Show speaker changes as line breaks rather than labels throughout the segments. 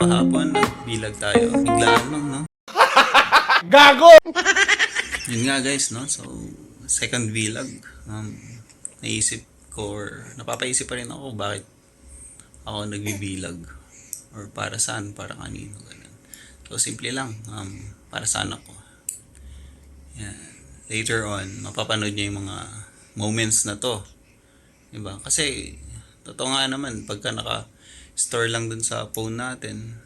kahapon, nagbilag tayo. Biglaan lang, no?
Gago!
Yun nga guys, no? So, second vlog. Naisip ko or napapaisip pa rin ako bakit ako nagbibilag. Or para saan, para kanino, ganun. So, simple lang. Para saan ako. Yan. Later on, mapapanood niyo yung mga moments na to. Diba? Kasi, totoo nga naman, pagka naka-store lang dun sa phone natin,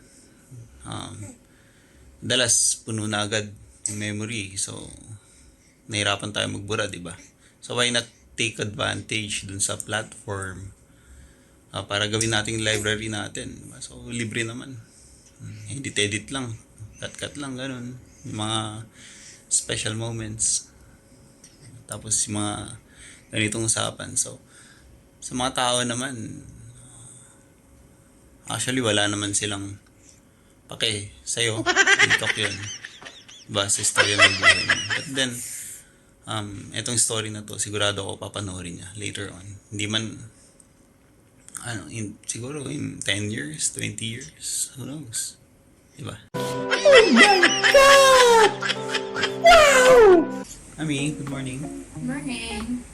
dalas puno na agad yung memory. So, nahirapan tayo magbura, diba? So, why not take advantage dun sa platform para gawin natin yung library natin. Diba? So, libre naman. Edit-edit lang. Cut-cut lang, ganun. Yung mga special moments. Tapos yung mga ganitong usapan. So, sa mga tao naman, actually wala naman silang pake sa'yo. TikTok yun. Diba? Sa istorya ng buhay mo. But then, etong story na to, sigurado ako papanoorin niya later on. Hindi man, siguro in 10 years, 20 years, who knows? Diba?
Oh my God! Wow!
Ami, good morning.
Morning.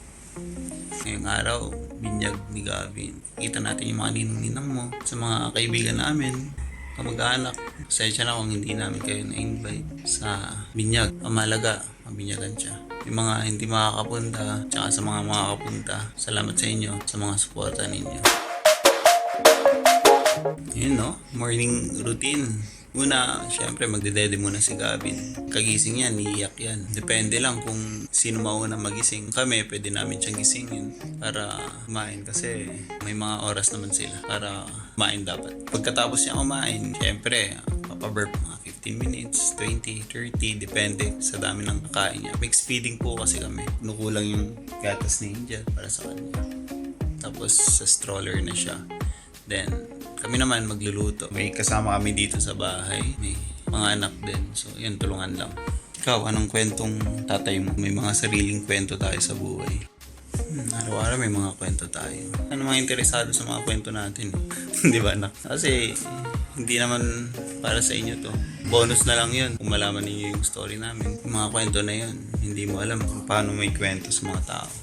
Ngayong araw, binyag ni Gavin. Kita natin yung mga ninong-ninang mo sa mga kaibigan namin, kamag-anak. Pasensya na kung hindi namin kayo na-invite sa binyag. Pamalaga, mabinyagan siya. Yung mga hindi makakapunta, tsaka sa mga makakapunta, salamat sa inyo, sa mga suporta ninyo. Yun no, morning routine. Una, syempre magdedede muna si Gavin. Kagising yan, iiyak yan. Depende lang kung sino mauna magising. Kami, pwede namin siyang gisingin para kumain kasi may mga oras naman sila para kumain dapat. Pagkatapos niya kumain, syempre, papaburp mga 15 minutes, 20, 30, depende sa dami ng kakain niya. Mixed feeding po kasi kami. Nukulang yung gatas ni Angel para sa kanya. Tapos sa stroller na siya. Then, kami naman magluluto. May kasama kami dito sa bahay. May mga anak din. So, yun, tulungan lang. Ikaw, anong kwentong tatay mo? May mga sariling kwento tayo sa buhay. Araw-araw may mga kwento tayo. Ano mga interesado sa mga kwento natin? Di ba, anak? Kasi, hindi naman para sa inyo to. Bonus na lang yun kung malaman niyo yung story namin. Yung mga kwento na yun, hindi mo alam kung paano may kwento sa mga tao.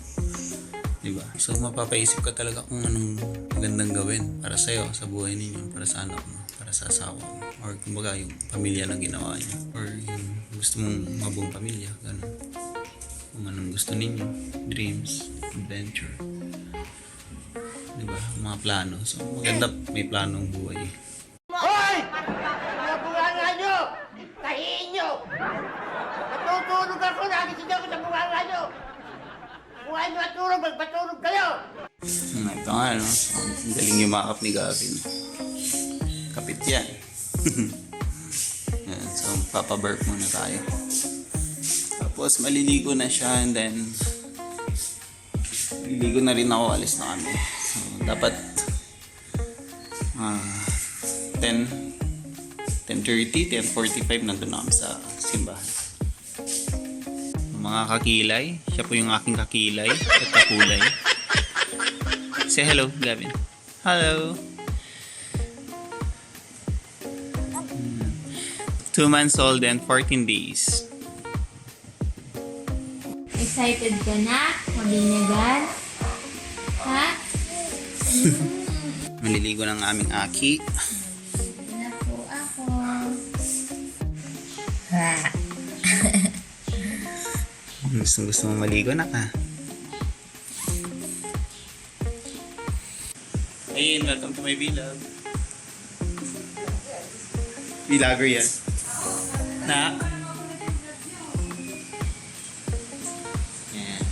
Diba? So, mapapaisip ka talaga kung anong magandang gawin para sa'yo, sa buhay ninyo, para sa anak mo, para sa asawa mo, or kumbaga yung pamilya na ginawa niyo, or yung gusto mong mabuong pamilya, ganun. Kung anong gusto ninyo, dreams, adventure, diba? Mga plano. So, maganda may planong buhay.
Hoy! Mga bunganga nyo! Tahiin nyo! Natutulog ako, nagising ako sa bunganga nyo! Kung ano matulog, magpatulog kayo!
Ito nga, no? So, ang galing yumakap ni Gavin. Kapit yan. Yan. So, papaburp muna tayo. Tapos, maliligo na siya and then maliligo na rin ako, alis na kami. So, dapat 10:30, 10:45 nandun na kami sa simbahan. Mga kakilay, siya po yung aking kakilay at kakulay. Say hello, Gavin. Hello. 2 months old and 14 days.
Excited ka na? Mabinyagan? Ha?
Maliligo ng aming aki.
Ito na po ako.
Gusto mo maligo na ka. Ayun, welcome to my vlog. Vlogger yan. Na? Yan.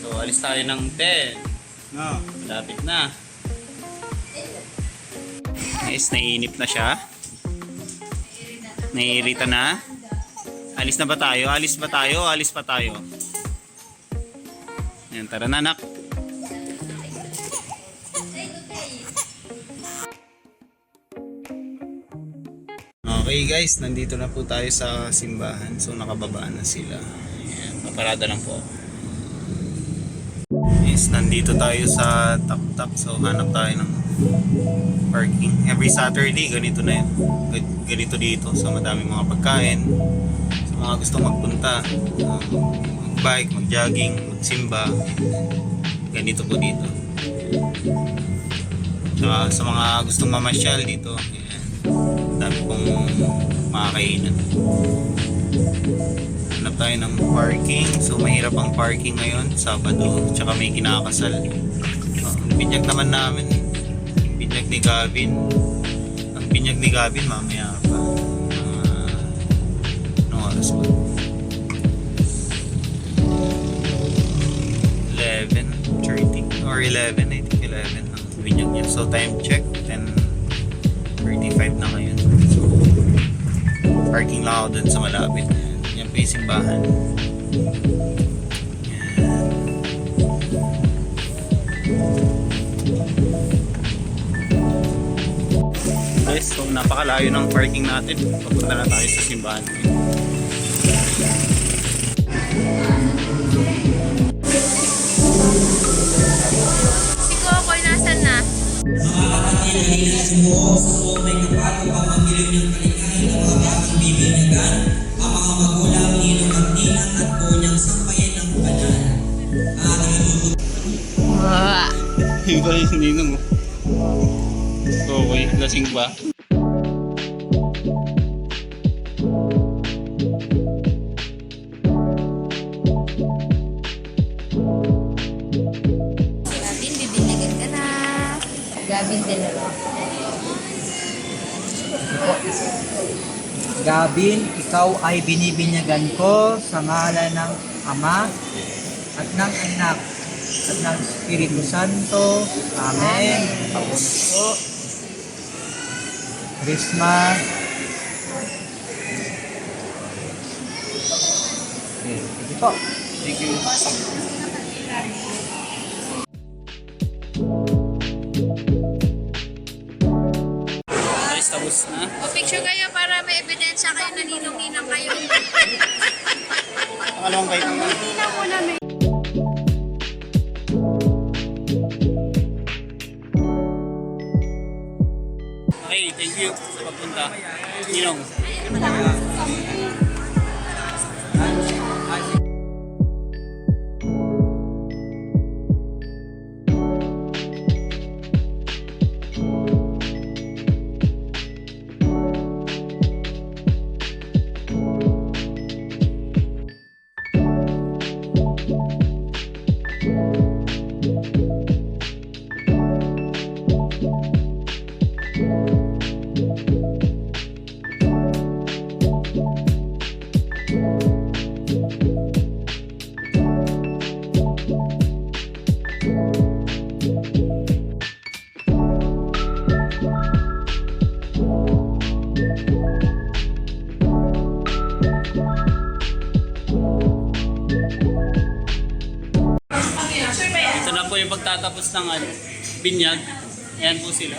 So, alis tayo ng 10. No, malapit na. Nice, naiinip na siya. Naiirita na. Alis na ba tayo? Alis ba tayo? Alis pa tayo. Yan, tara na, anak. Okay guys, nandito na po tayo sa simbahan. So nakababa na sila. Ayan, paparada lang po. Yes, nandito tayo sa Tap Tap. So hanap tayo ng Parking. Every Saturday, ganito na yun. Ganito dito. So, madaming mga pagkain. Sa mga gustong magpunta, mag-bike, mag-jogging, magsimba. Ganito po dito. Sa mga gustong mamasyal dito, ayan, dami pong mga kainan. Hanap tayo ng parking. So, mahirap ang parking ngayon. Sabado, tsaka may kinakasal. Binyag naman namin. Binyag ni Gavin. Ang binyag ni Gavin mamaya pa. Anong oras ba? 11:30 or 11, I think 11 ang binyag niya. So time check, 10:35 na ngayon. So, parking lang ako dun sa malapit. Yan po yung simbahan. Guys, so napakalayo ng parking natin. Papunta na tayo sa simbahan.
Si Kokoy, nasan na?
Mga kapatid, halina sumuho sa buong may kapal upang magdilim ng kalikain ng mga batang bibinyagan, ang mga magulang, ninong at ninang at buong niyang sampayan ng banal. Ating itutuloy.
Iba yung ninong mo. Okay, lasing ba?
Gavin, bibinyagan ka na. Gavin din na.
Gavin, ikaw ay binibinyagan ko sa ngalan ng Ama at ng Anak at ng Espiritu Santo. Amen. Papunto. Christmas. Okay, sige po.
Thank you. Guys, tapos na.
O, picture kayo para may ebidensya kayo na ninong-ninang kayo.
Pangalawang bite naman. Okay, thank you sa pagpunta. Ninong. Ito na po yung pagtatapos ng binyag. Ayan po sila.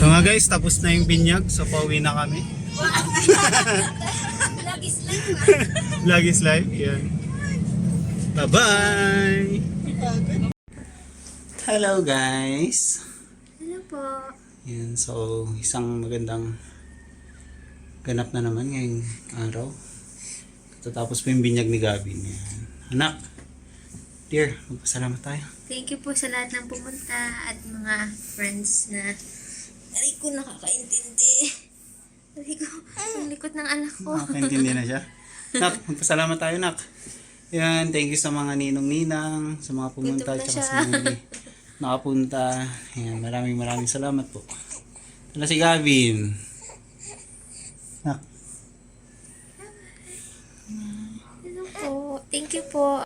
So nga guys, tapos na yung binyag. So pauwi na kami. Vlog is live. Yan. Bye-bye! Hello guys!
Ano po?
Yan, so isang magandang ganap na naman ngayong araw. Tatapos po yung binyag ni Gavin. Yan. Anak, dear, magpasalamat tayo.
Thank you po sa lahat ng pumunta at mga friends na aray ko nakakaintindi. Aray ko, ang likot ng anak ko.
Nakakaintindi na siya. Nak, magpasalamat tayo, Nak. Yan, thank you sa mga ninong-ninang, sa mga pumunta,
Gutom na
tsaka
siya.
sa mga hindi nakapunta. Yan, maraming salamat po. Wala si Gavin. Nak.
Ano po? Thank you po.